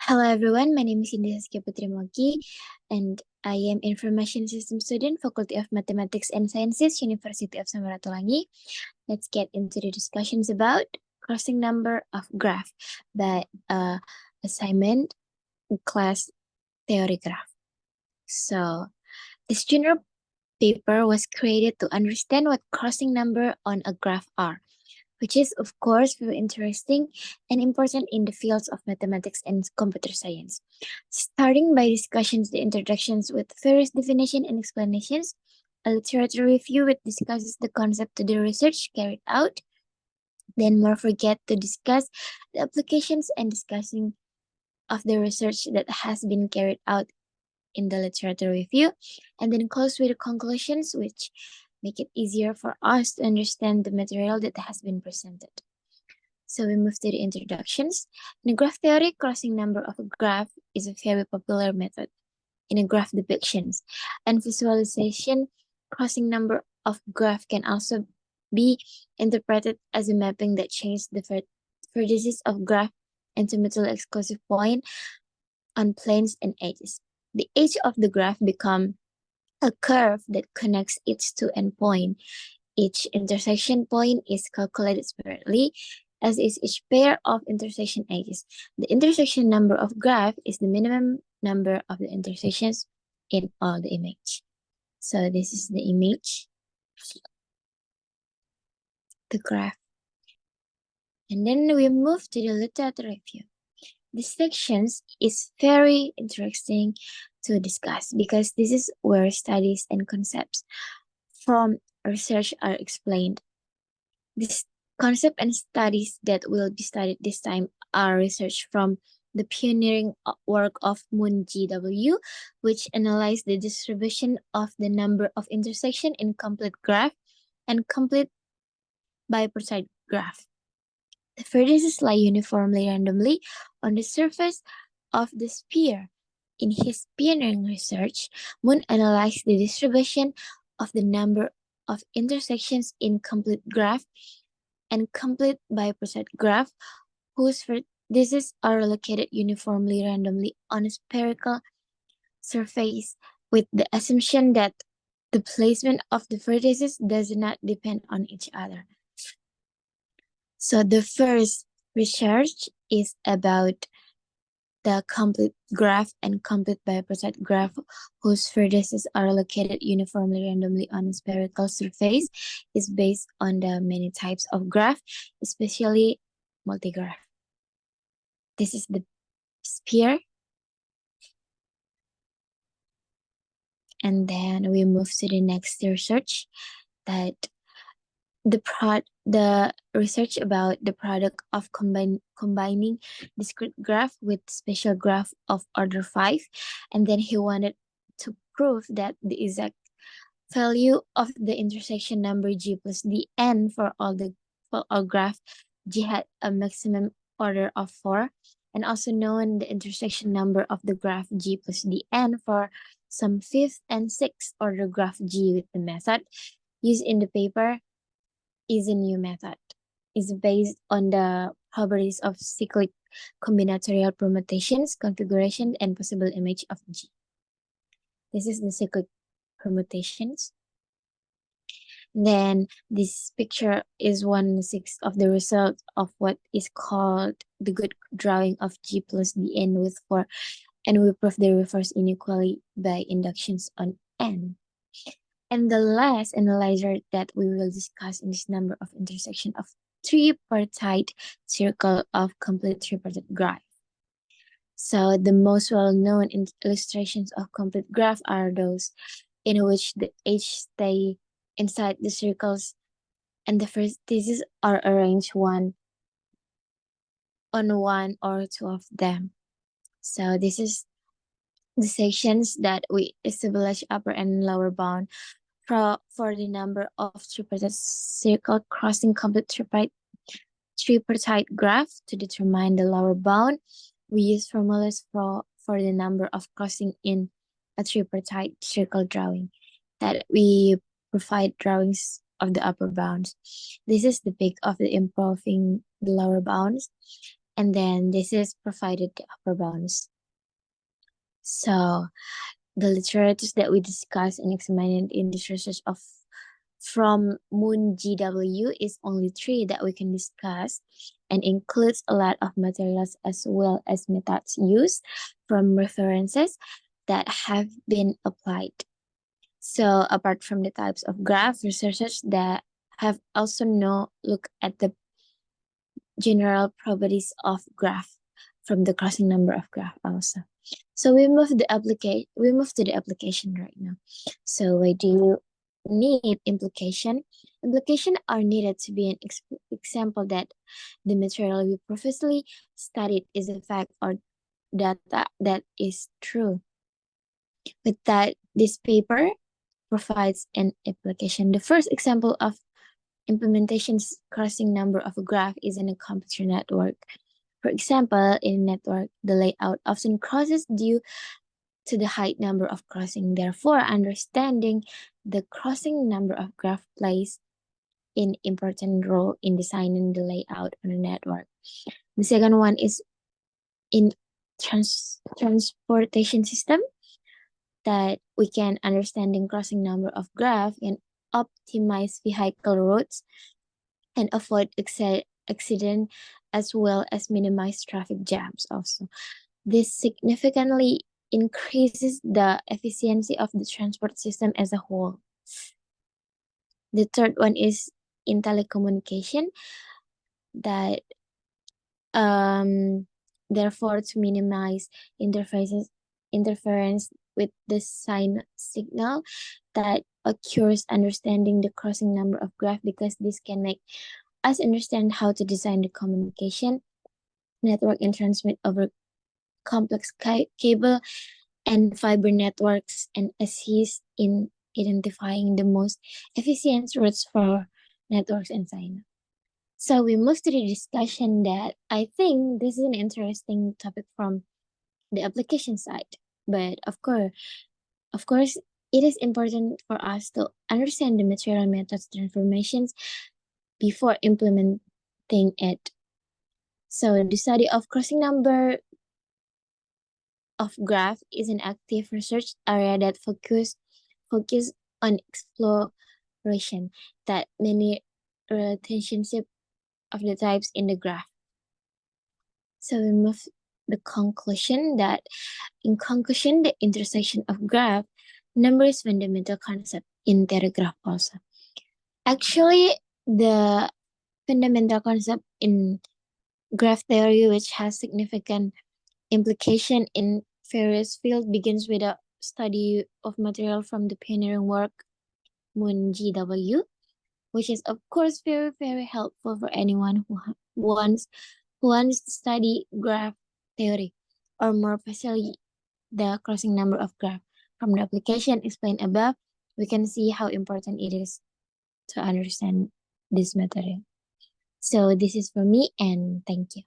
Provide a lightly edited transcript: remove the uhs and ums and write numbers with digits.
Hello everyone, my name is Indy, Zaskia, Putri, Moki, and I am Information System student, Faculty of Mathematics and Sciences, University of Samratulangi. Let's get into the discussions about crossing number of graph by assignment class theory graph. So this general paper was created to understand what crossing number on a graph are, which is of course very interesting and important in the fields of mathematics and computer science. Starting by discussions, the introductions with various definition and explanations, a literature review which discusses the concept to the research carried out, then more forget to discuss the applications and discussing of the research that has been carried out in the literature review, and then close with the conclusions which make it easier for us to understand the material that has been presented. So we move to the introductions. In a graph theory, crossing number of a graph is a very popular method in a graph depictions. And visualization, crossing number of graph can also be interpreted as a mapping that changes the vertices of graph into mutually exclusive point on planes and edges. The edge of the graph become a curve that connects its two endpoints. Each intersection point is calculated separately, as is each pair of intersection edges. The intersection number of graph is the minimum number of the intersections in all the image. So this is the image, the graph. And then we move to the literature review. This section is very interesting to discuss because this is where studies and concepts from research are explained. This concept and studies that will be studied this time are research from the pioneering work of Moon G.W., which analyzed the distribution of the number of intersection in complete graph and complete bipartite graph. The vertices lie uniformly randomly on the surface of the sphere. In his pioneering research, Moon analyzed the distribution of the number of intersections in complete graph and complete bipartite graph, whose vertices are located uniformly randomly on a spherical surface, with the assumption that the placement of the vertices does not depend on each other. So the first research is about the complete graph and complete bipartite graph, whose vertices are located uniformly randomly on a spherical surface, is based on the many types of graph, especially multigraph. This is the sphere. And then we move to the next research, that the research about the product of combining discrete graph with special graph of order 5, and then he wanted to prove that the exact value of the intersection number G plus Dn for all graph G had a maximum order of 4, and also known the intersection number of the graph G plus Dn for some 5th and 6th order graph G with the method used in the paper is a new method. It's based on the properties of cyclic combinatorial permutations, configuration, and possible image of G. This is the cyclic permutations. Then this picture is 1/6 of the result of what is called the good drawing of G plus Dn with 4, and we prove the reverse inequality by inductions on N. And the last analyzer that we will discuss in this number of intersection of tripartite circle of complete tripartite graph. So the most well-known illustrations of complete graph are those in which the edges stay inside the circles and the vertices are arranged one or two of them. So this is the sections that we establish upper and lower bound for the number of tripartite circle crossing complete tripartite graph. To determine the lower bound, we use formulas for the number of crossing in a tripartite circle drawing, that we provide drawings of the upper bounds. This is the peak of the improving the lower bounds. And then this is provided the upper bounds. So the literatures that we discussed and examined in this research of from Moon GW is only 3 that we can discuss and includes a lot of materials as well as methods used from references that have been applied. So apart from the types of graph, researchers that have also look at the general properties of graph from the crossing number of graph also. So we move to the application right now. So why do you need implication? Implication are needed to be an example that the material we previously studied is a fact or data that is true. With that, this paper provides an application. The first example of implementation's crossing number of a graph is in a computer network. For example, in a network, the layout often crosses due to the high number of crossing. Therefore, understanding the crossing number of graph plays an important role in designing the layout on a network. The second one is in transportation system, that we can understanding crossing number of graph and optimize vehicle routes and avoid accident as well as minimize traffic jams also. This significantly increases the efficiency of the transport system as a whole. The third one is in telecommunication, that therefore to minimize interference with the signal that occurs, understanding the crossing number of graph, because this can make us understand how to design the communication network and transmit over complex cable and fiber networks and assist in identifying the most efficient routes for networks and signal. So we move to the discussion that I think this is an interesting topic from the application side. But of course, it is important for us to understand the material methods transformations before implementing it. So the study of crossing number of graph is an active research area that focus on exploration that many relationship of the types in the graph. So we move the conclusion that in conclusion, the intersection of graph number is fundamental concept in theory graph also. Actually, the fundamental concept in graph theory, which has significant implication in various fields, begins with a study of material from the pioneering work Moon GW, which is of course very, very helpful for anyone who wants to study graph theory, or more precisely, the crossing number of graph. From the application explained above, we can see how important it is to understand this material. So this is for me, and thank you.